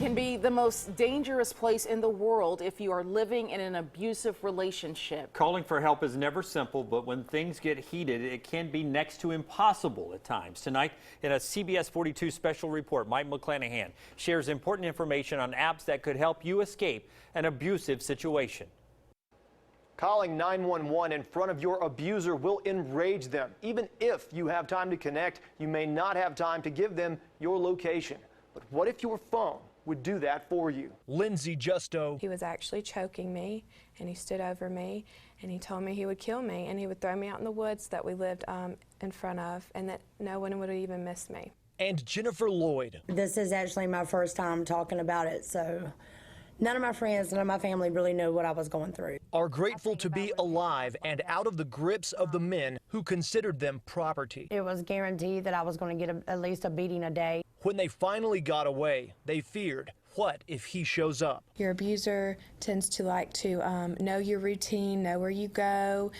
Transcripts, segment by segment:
can be the most dangerous place in the world if you are living in an abusive relationship. Calling for help is never simple, but when things get heated, it can be next to impossible at times. Tonight, in a CBS 42 special report, Mike McClanahan shares important information on apps that could help you escape an abusive situation. Calling 911 in front of your abuser will enrage them. Even if you have time to connect, you may not have time to give them your location. But what if your phone would do that for you? Lindsay Justo. He was actually choking me, and he stood over me, and he told me he would kill me, and he would throw me out in the woods that we lived in front of, and that no one would even miss me. And Jennifer Lloyd. This is actually my first time talking about it, so none of my friends, none of my family really knew what I was going through. Are grateful to be alive and out of the grips of the men who considered them property. It was guaranteed that I was going to get at least a beating a day. When they finally got away, they feared, what if he shows up? Your abuser tends to like to know your routine, know where you go,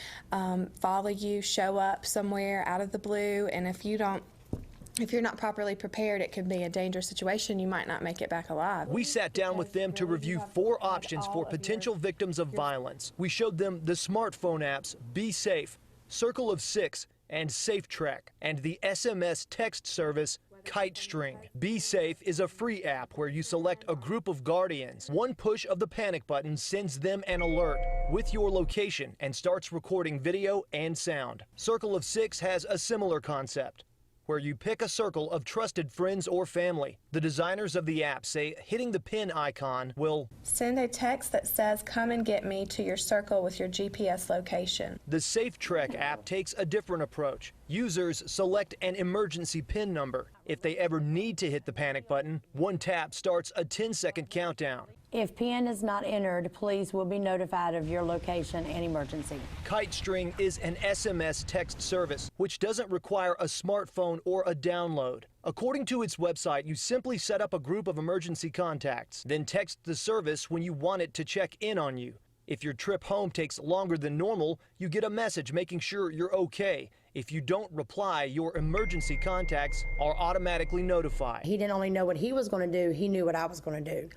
follow you, show up somewhere out of the blue, and if you're not properly prepared, it could be a dangerous situation. You might not make it back alive. We sat down with them to review 4 options for potential victims of violence. We showed them the smartphone apps Be Safe, Circle of 6, and Safe Track, and the SMS text service Kite String. Be Safe is a free app where you select a group of guardians. One push of the panic button sends them an alert with your location and starts recording video and sound. Circle of 6 has a similar concept, where you pick a circle of trusted friends or family. The designers of the app say hitting the pin icon will send a text that says, "Come and get me," to your circle with your GPS location. The Safe Track app takes a different approach. Users select an emergency pin number. If they ever need to hit the panic button, one tap starts a 10-second countdown. If PIN is not entered, police will be notified of your location and emergency. Kite String is an SMS text service, which doesn't require a smartphone or a download. According to its website, you simply set up a group of emergency contacts, then text the service when you want it to check in on you. If your trip home takes longer than normal, you get a message making sure you're okay. If you don't reply, your emergency contacts are automatically notified. He didn't only know what he was going to do, he knew what I was going to do.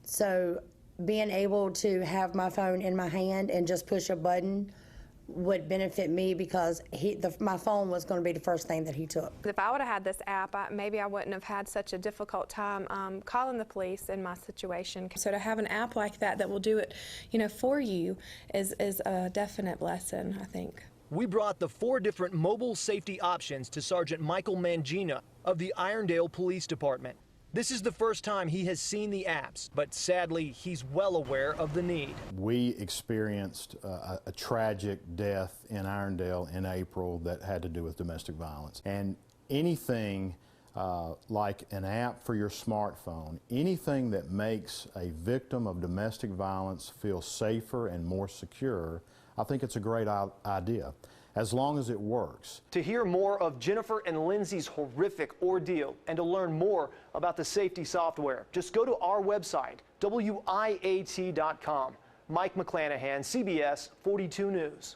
So being able to have my phone in my hand and just push a button would benefit me, because my phone was going to be the first thing that he took. If I would have had this app, maybe I wouldn't have had such a difficult time calling the police in my situation. So to have an app like that that will do it, for you is a definite blessing, I think. We brought the 4 different mobile safety options to Sergeant Michael Mangina of the Irondale Police Department. This is the first time he has seen the apps, but sadly, he's well aware of the need. We experienced a tragic death in Irondale in April that had to do with domestic violence. And anything like an app for your smartphone, anything that makes a victim of domestic violence feel safer and more secure, I think it's a great idea, as long as it works. To hear more of Jennifer and Lindsay's horrific ordeal and to learn more about the safety software, just go to our website, WIAT.com. Mike McClanahan, CBS 42 News.